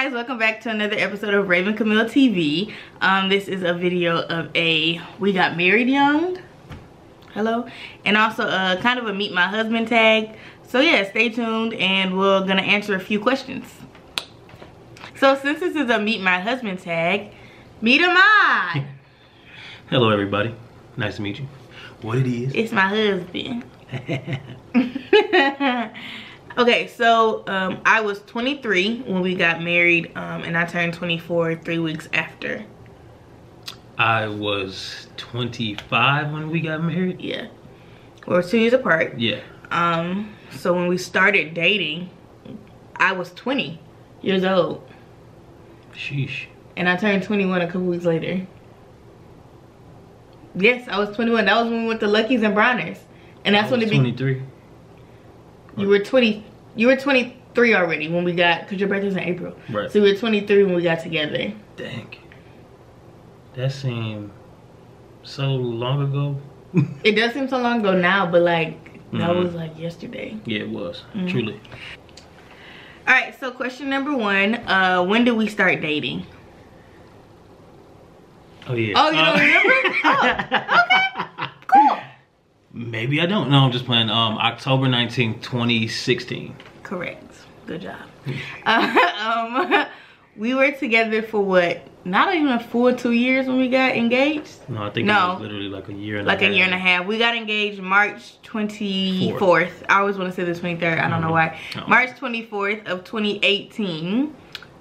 guys, welcome back to another episode of RavenCamille TV. This is a video of we got married young. Hello. And also kind of a meet my husband tag. So yeah, stay tuned and we're gonna answer a few questions. So since this is a meet my husband tag, meet Ahmaad. Hello everybody. Nice to meet you. What it is? It's my husband. Okay, so I was 23 when we got married, and I turned 24 3 weeks after. I was 25 when we got married. Yeah, we were 2 years apart. Yeah. So when we started dating, I was 20 years old. Sheesh. And I turned 21 a couple weeks later. Yes, I was 21. That was when we went to Lucky's and Bronner's, and that's when it began. 23. You were 20. You were 23 already when we got, because your birthday's in April. Right. So we were 23 when we got together. Dang. That seemed so long ago. It does seem so long ago now, but like, that was like yesterday. Yeah, it was. Truly. All right, so question number 1. When did we start dating? Oh, yeah. Oh, you don't remember? Oh, okay. Cool. Maybe I don't. No, I'm just playing. October 19th, 2016. Correct. Good job. We were together for what? Not even a full 2 years when we got engaged? No, I think it was literally like a year and a half. Like a year and a half. We got engaged March 24th. I always want to say the 23rd. I don't know why. March 24th of 2018.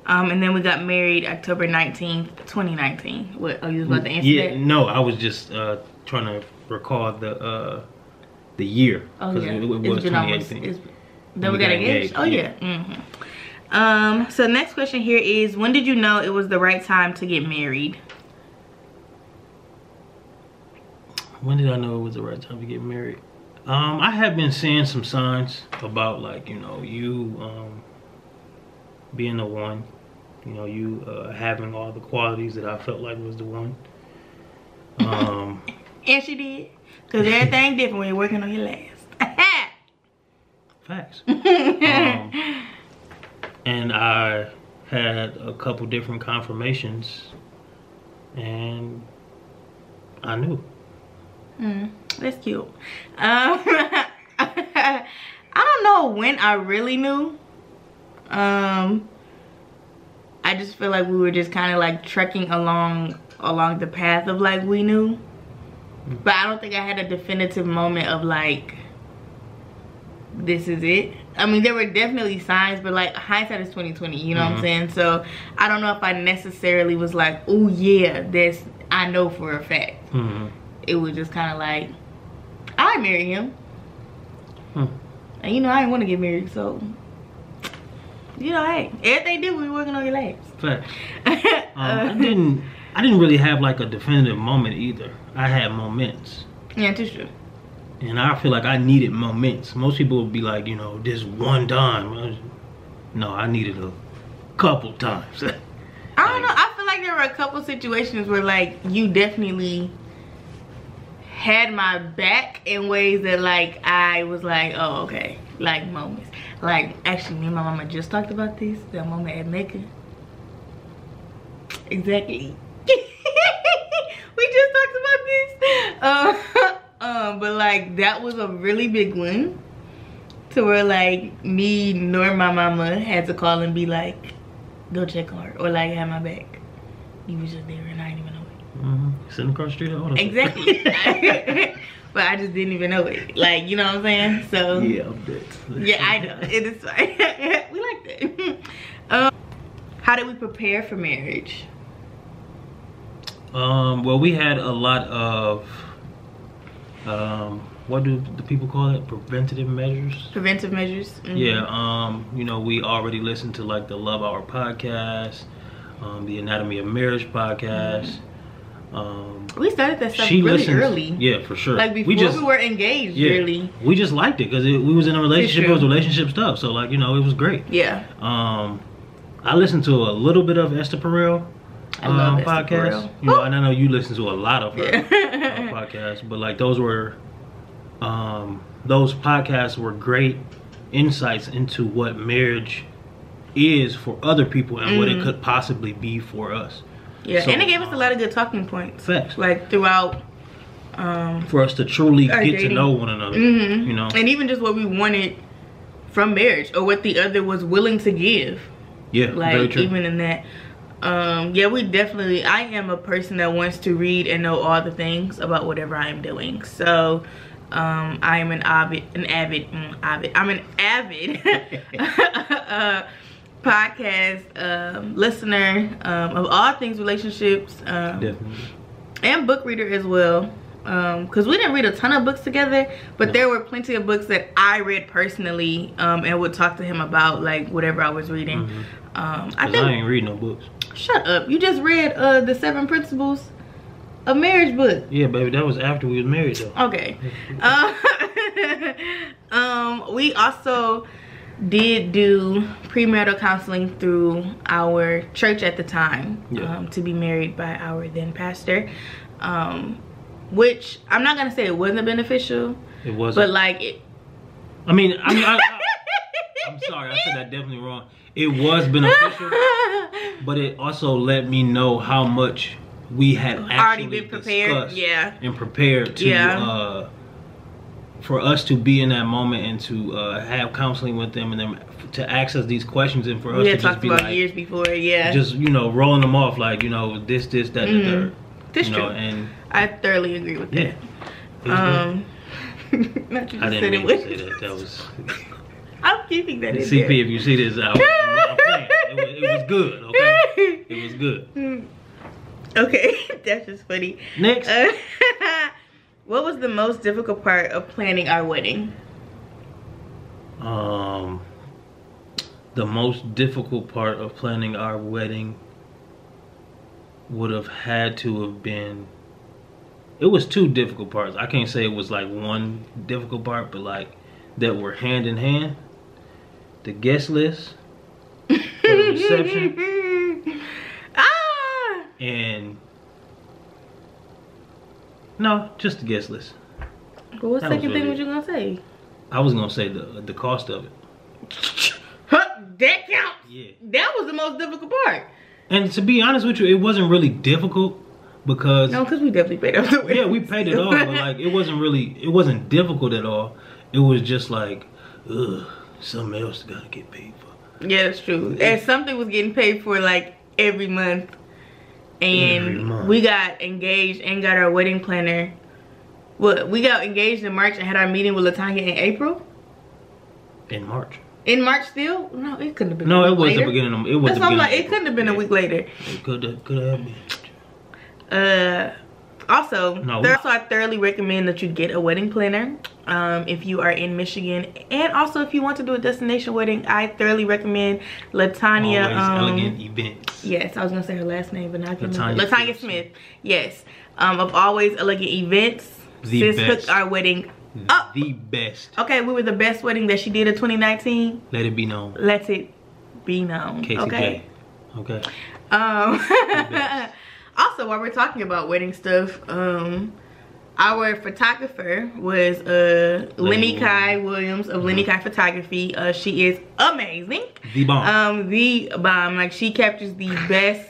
And then we got married October 19th, 2019. What? Oh, you was about to answer that? No, I was just trying to recall the year. Oh yeah, it was 2018. Then we got engaged. Oh yeah. So next question here is, when did you know it was the right time to get married? When did I know it was the right time to get married? I have been seeing some signs about, like, you know, you being the one. You know, you having all the qualities that I felt like was the one. And she did. Because everything different when you're working on your last. Facts. And I had a couple different confirmations. And I knew. That's cute. I don't know when I really knew. I just feel like we were just kind of like trekking along the path of like we knew. But I don't think I had a definitive moment of like, this is it. I mean, there were definitely signs, but like hindsight is 20/20, you know what I'm saying? So I don't know if I necessarily was like, oh yeah, this I know for a fact. It was just kind of like, I married him. And you know, I didn't want to get married, so you know, hey, everything did, we were working on your legs. Fact. I didn't really have like a definitive moment either. I had moments. Yeah, that's true. And I feel like I needed moments. Most people would be like, you know, this one time. No, I needed a couple times. I don't know. I feel like there were a couple situations where like you definitely had my back in ways that like I was like, oh okay, like moments. Like actually, me and my mama just talked about this. That moment at Mecca. Exactly. We just talked about this. But like that was a really big one. To where like me nor my mama had to call and be like, go check on her or like have my back. You was just there and I didn't even know it. Sitting across the street at all. Exactly. But I just didn't even know it. Like, you know what I'm saying? So yeah, I'm dead. Yeah, I know. It is fine. We like that. How did we prepare for marriage? Well, we had a lot of what do the people call it? Preventative measures. Preventive measures. Yeah. You know, we already listened to like the Love Hour podcast, the Anatomy of Marriage podcast. We started that stuff really early. Yeah, for sure. Like before we were engaged, really. We just liked it because we was in a relationship. It was relationship stuff. So like, you know, it was great. Yeah. I listened to a little bit of Esther Perel podcast. You know, and I know you listen to a lot of her podcasts, but like those podcasts were great insights into what marriage is for other people and what it could possibly be for us. Yeah, so, and it gave us a lot of good talking points. Facts. Like throughout. For us to truly get dating. to know one another, you know. And even just what we wanted from marriage or what the other was willing to give. Yeah, like very true. even in that. Yeah, we definitely, I am a person that wants to read and know all the things about whatever I am doing. So I am I'm an avid podcast listener of all things relationships, Definitely. and book reader as well. Because we didn't read a ton of books together, but there were plenty of books that I read personally, and would talk to him about like whatever I was reading. I ain't read no books. Shut up! You just read the 7 Principles of Marriage book. Yeah, baby, that was after we was married though. Okay. We also did do premarital counseling through our church at the time, to be married by our then pastor. Which I'm not gonna say it wasn't beneficial. It wasn't. But like it. I'm sorry, I said that definitely wrong. It was beneficial, but it also let me know how much we had actually been prepared, and prepared to for us to be in that moment and to have counseling with them and then to access these questions and for us to just be like years before, just rolling them off like this, that, and the third. This true. And I thoroughly agree with that. I didn't mean to say that. That was. I'm keeping that in CP, there. if you see this, I'm playing. It was good, okay? It was good. Okay, that's just funny. Next. What was the most difficult part of planning our wedding? The most difficult part of planning our wedding would have had to have been, it was 2 difficult parts. I can't say it was like one difficult part, but like that were hand in hand. The guest list for the reception. And no, just the guest list. But what second thing was you gonna say? I was gonna say the cost of it. That counts. Yeah. That was the most difficult part. And to be honest with you, it wasn't really difficult because because we definitely paid off the wedding. Yeah, we paid it off, but like it wasn't difficult at all. It was just like, something else gotta get paid for. Yeah, that's true. And something was getting paid for like every month. And we got engaged and got our wedding planner. Well, we got engaged in March and had our meeting with Latanya in April. In March. In March still? No, it couldn't have been. No, it was the beginning of. It was. That's why I'm like, it couldn't have been a week later. It could have been. Also, I thoroughly recommend that you get a wedding planner if you are in Michigan, and also if you want to do a destination wedding. I thoroughly recommend Latanya. Elegant Events. Yes, I was gonna say her last name, but now I can't remember. Latanya Smith. Yes, of Always Elegant Events. Sis hooked our wedding up. The best. Okay, we were the best wedding that she did in 2019. Let it be known. Let it be known. KCK. Okay. Also, while we're talking about wedding stuff, our photographer was Lenny Kai Williams of Lenny Kai Photography. She is amazing. The bomb. The bomb. Like, she captures the best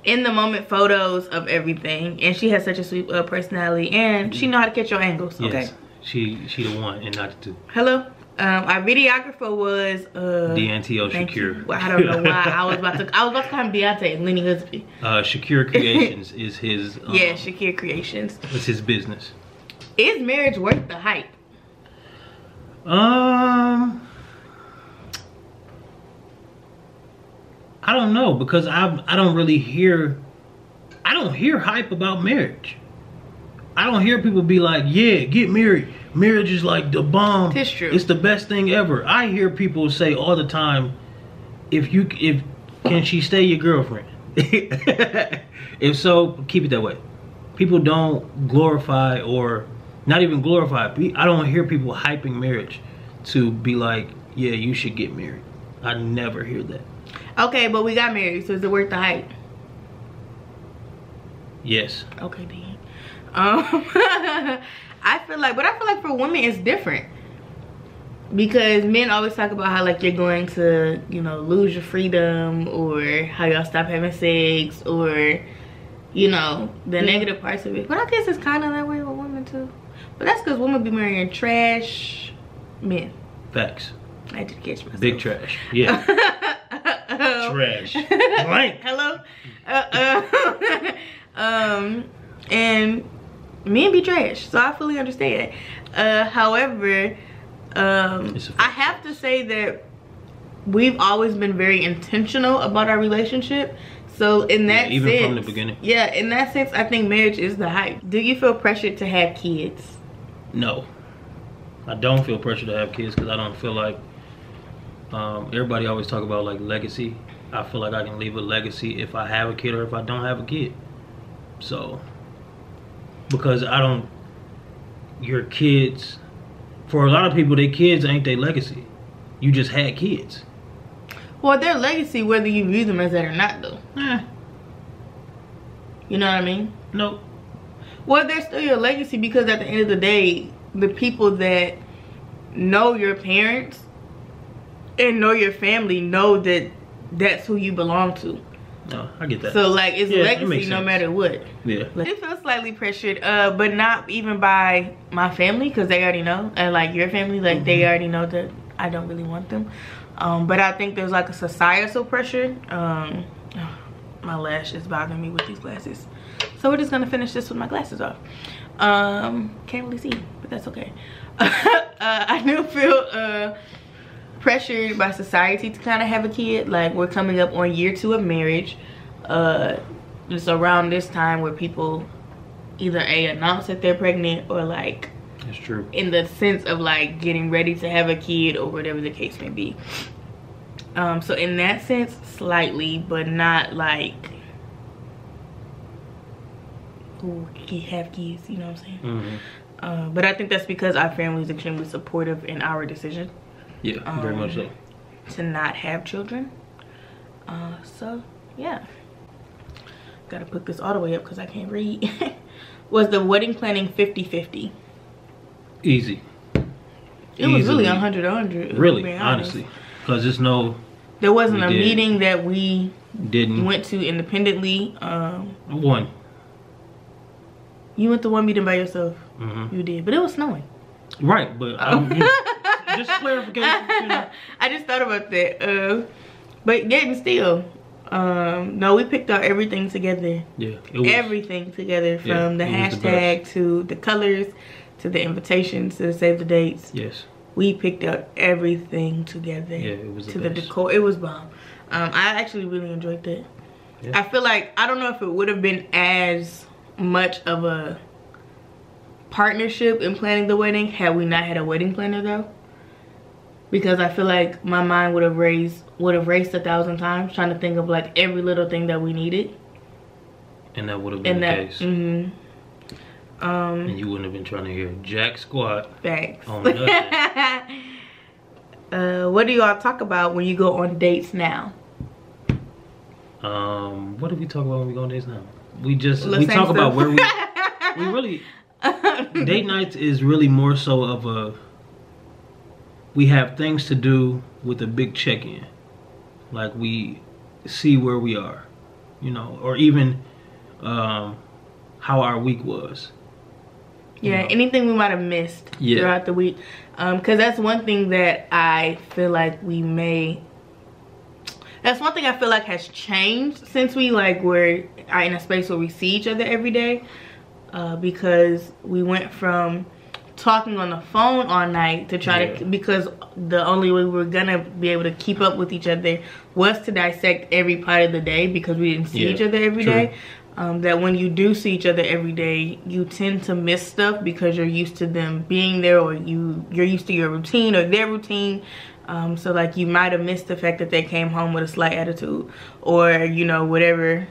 in the moment photos of everything, and she has such a sweet personality, and she know how to catch your angles. Yes. Okay. She the one and not the two. Hello. Our videographer was Deantio Shakir. Well, I don't know why I was about to call him Deontay, Lenny husband. Shakir Creations is his. Yeah, Shakir Creations. It's his business. Is marriage worth the hype? I don't know, because I don't really hear. I don't hear hype about marriage. I don't hear people be like, yeah, get married. Marriage is like the bomb. It's true. It's the best thing ever. I hear people say all the time, if can she stay your girlfriend? If so, keep it that way. People don't glorify, or not even glorify. I don't hear people hyping marriage to be like, yeah, you should get married. I never hear that. Okay, but we got married, so is it worth the hype? Yes. Okay, then. I feel like for women it's different. because men always talk about how like you're going to, you know, lose your freedom, or how y'all stop having sex, or, you know, the negative parts of it. But I guess it's kind of that way with women too. But that's because women be marrying trash men. Facts. I had to catch myself. Big trash. Yeah. Trash. Blank. Hello. And men be trash, so I fully understand. However, I have to say that we've always been very intentional about our relationship. So in that sense, even from the beginning. Yeah, in that sense, I think marriage is the hype. Do you feel pressured to have kids? No, I don't feel pressure to have kids, because I don't feel like everybody always talk about like legacy. I feel like I can leave a legacy if I have a kid or if I don't have a kid. So, because your kids, for a lot of people, their kids ain't their legacy. You just had kids. Well, their legacy, whether you view them as that or not, though. You know what I mean? Nope. Well, they're still your legacy, because at the end of the day, the people that know your parents and know your family know that that's who you belong to. No, I get that. So like, it's legacy no matter what. Yeah. I do feel slightly pressured, but not even by my family, because they already know, and like your family, like they already know that I don't really want them. But I think there's like a societal pressure. My lash is bothering me with these glasses, so we're just gonna finish this with my glasses off. Can't really see, but that's okay. I do feel pressured by society to kind of have a kid. Like, we're coming up on year 2 of marriage. It's around this time where people either announce that they're pregnant, or like, that's true, in the sense of like getting ready to have a kid, or whatever the case may be. So in that sense, slightly, but not like, who have kids, you know what I'm saying? But I think that's because our family is extremely supportive in our decision. Yeah, very much so. To not have children. So yeah, gotta put this all the way up because I can't read. Was the wedding planning 50-50? Easy. It was really 100-100. Really, honestly, because there's no. There wasn't a meeting that we didn't went to independently. One. You went to one meeting by yourself. You did, but it was snowing. Right, but just clarification. You know. I just thought about that. But yet and still, no, we picked out everything together. Yeah, everything together, from the hashtag to the colors to the invitations to the save the dates. Yes, we picked out everything together. Yeah, it was the decor. It was bomb. I actually really enjoyed that. Yeah. I feel like, I don't know if it would have been as much of a partnership in planning the wedding had we not had a wedding planner, though, because I feel like my mind would have raced 1,000 times trying to think of like every little thing that we needed, and that would have been the case. And you wouldn't have been trying to hear jack squat. Facts. On nothing. What do y'all talk about when you go on dates now? What do we talk about when we go on dates now? We talk about where we really date nights is really more so of a, we have things to do with a big check-in. Like, we see where we are, you know, or even how our week was. Yeah, anything we might have missed throughout the week. Because that's one thing that I feel like that's one thing I feel like has changed since we like were in a space where we see each other every day. Because we went from talking on the phone all night to try to, because the only way we were gonna be able to keep up with each other was to dissect every part of the day, because we didn't see each other every day. That when you do see each other every day, you tend to miss stuff because you're used to them being there, or you're used to your routine or their routine. So like, you might have missed the fact that they came home with a slight attitude, or you know, whatever,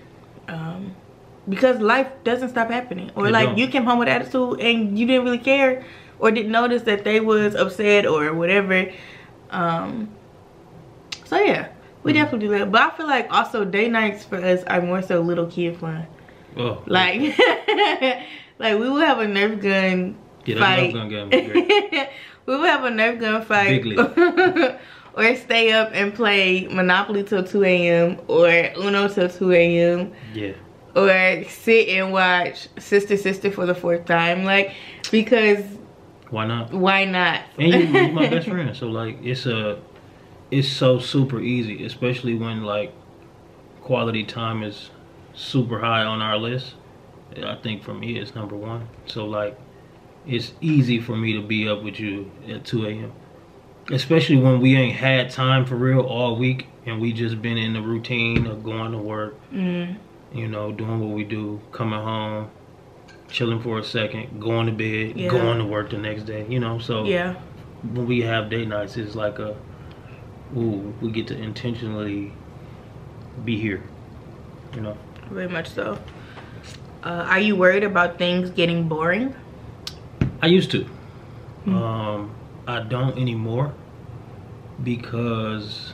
because life doesn't stop happening. Or like, you came home with attitude and you didn't really care, or didn't notice that they was upset or whatever. So yeah, we definitely do that. But I feel like also day nights for us are more so little kid fun. Oh, like like we will have a Nerf gun fight. Nerf gun game was great. we would have a Nerf gun fight. Or stay up and play Monopoly till 2 a.m. or Uno till 2 a.m. Yeah. Or sit and watch Sister Sister for the 4th time. Like, because why not? Why not? And you're my best friend, so like it's so super easy, especially when like quality time is super high on our list. I think for me it's number 1. So like it's easy for me to be up with you at 2 a.m. Especially when we ain't had time for real all week and we just been in the routine of going to work, you know, doing what we do, coming home, chilling for a second, going to bed, going to work the next day, you know. So when we have date nights, it's like we get to intentionally be here, you know. Very much so. Are you worried about things getting boring? I used to. I don't anymore because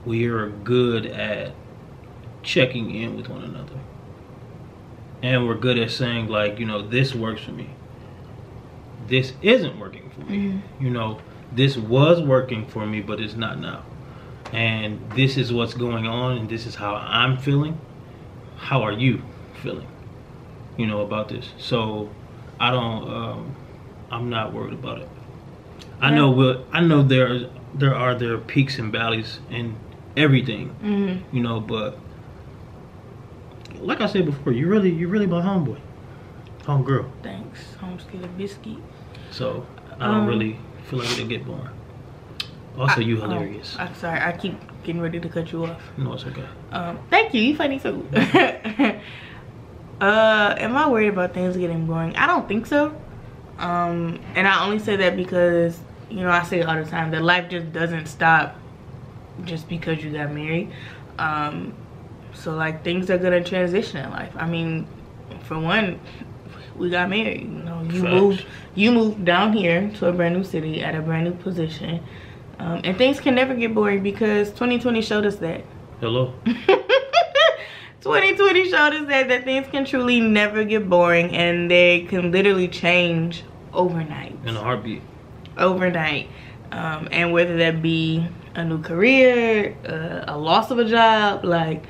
we are good at checking in with one another. And we're good at saying like, you know, this works for me. This isn't working for me. You know, this was working for me, but it's not now. And this is what's going on and this is how I'm feeling. How are you feeling, you know, about this? So I don't, I'm not worried about it. I know there are peaks and valleys in everything, you know, but like I said before, you're really my homeboy, homegirl. Thanks, homestead biscuit. So I don't really feel like it'll get boring. Also, you hilarious. I'm sorry, I keep getting ready to cut you off. No, it's okay. Thank you. You funny too. Am I worried about things getting boring? I don't think so. And I only say that because, you know, I say it all the time that life just doesn't stop just because you got married. So like things are gonna transition in life. I mean, for one, we got married. You know, you moved down here to a brand new city at a brand new position. And things can never get boring because 2020 showed us that. Hello. 2020 showed us that things can truly never get boring and they can literally change overnight. In a heartbeat. Overnight. And whether that be a new career, a loss of a job, like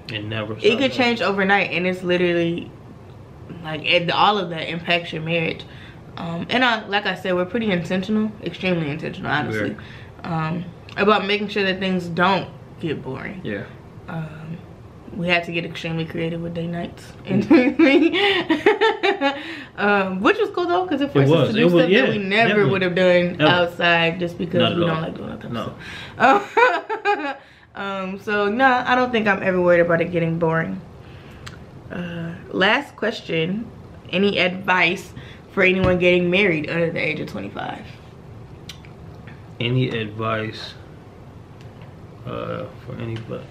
it could change overnight, and it's literally like all of that impacts your marriage. And like I said, we're pretty intentional, extremely intentional, honestly, about making sure that things don't get boring. Yeah. We had to get extremely creative with date nights, which was cool though, because it forced us to do stuff that we never would have done outside, just because we don't like doing that. No. So no, I don't think I'm ever worried about it getting boring. Last question: any advice for anyone getting married under the age of 25? Any advice for anybody?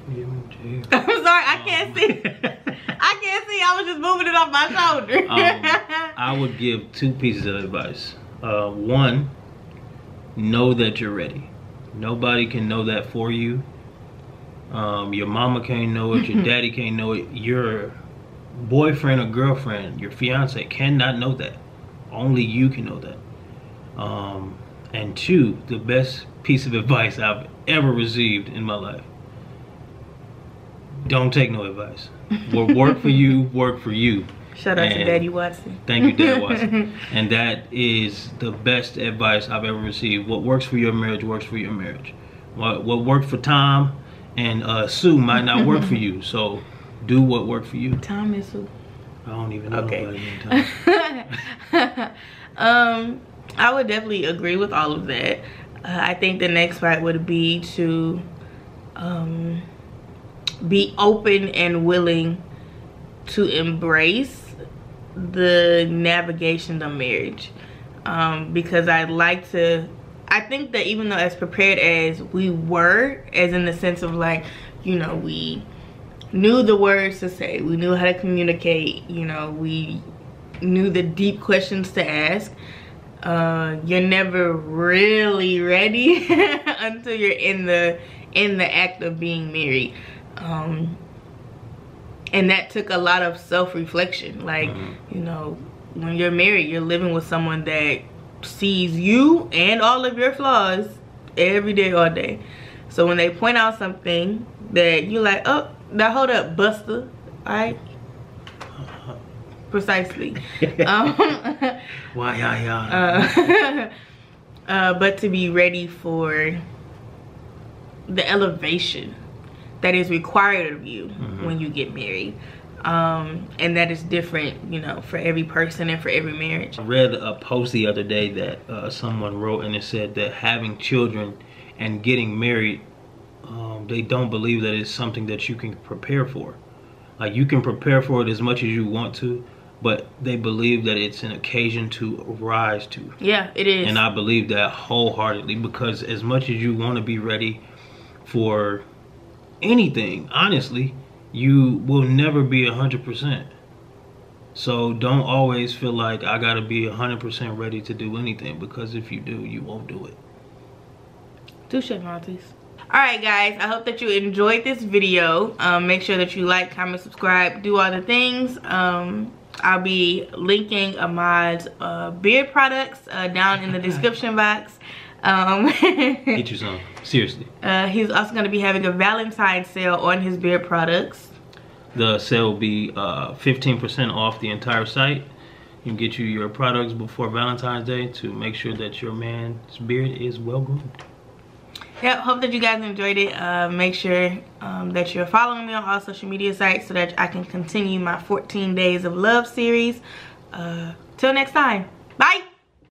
I'm sorry, I can't see. I can't see. I was just moving it off my shoulder. I would give 2 pieces of advice. One, know that you're ready. Nobody can know that for you. Your mama can't know it. Your daddy can't know it. Your boyfriend or girlfriend, your fiance, cannot know that. Only you can know that. And 2, the best piece of advice I've ever received in my life: don't take no advice. What work for you, work for you. Shout out to Daddy Watson. Thank you, Dad Watson. And that is the best advice I've ever received. What works for your marriage works for your marriage. What worked for Tom and Sue might not work for you. So do what worked for you. Tom and Sue. I don't even know nobody named Tom. I would definitely agree with all of that. I think the next part would be to be open and willing to embrace the navigation of marriage, because I think that even though as prepared as we were, as in the sense of like, you know, we knew the words to say, we knew how to communicate, you know, we knew the deep questions to ask, you're never really ready until you're in the act of being married. And that took a lot of self-reflection. Like, you know, when you're married, you're living with someone that sees you and all of your flaws every day, all day. So when they point out something that you like, oh, now hold up, Buster, all right? Precisely. Why, yeah. But to be ready for the elevation that is required of you when you get married. And that is different, you know, for every person and for every marriage. I read a post the other day that someone wrote, and it said that having children and getting married, they don't believe that it's something that you can prepare for. Like, you can prepare for it as much as you want to, but they believe that it's an occasion to rise to. Yeah, it is. And I believe that wholeheartedly, because as much as you want to be ready for anything, honestly, you will never be 100%. So don't always feel like I gotta be 100% ready to do anything, because if you do, you won't do it. Touche, Montes. Alright guys, I hope that you enjoyed this video. Make sure that you like, comment, subscribe, do all the things. I'll be linking Ahmaad's beard products down in the description box. Get you some, seriously. He's also going to be having a Valentine's sale on his beard products. The sale will be 15% off the entire site. You can get you your products before Valentine's Day to make sure that your man's beard is well groomed. Yep, hope that you guys enjoyed it. Make sure that you're following me on all social media sites so that I can continue my 14 Days of Love series. Till next time, bye!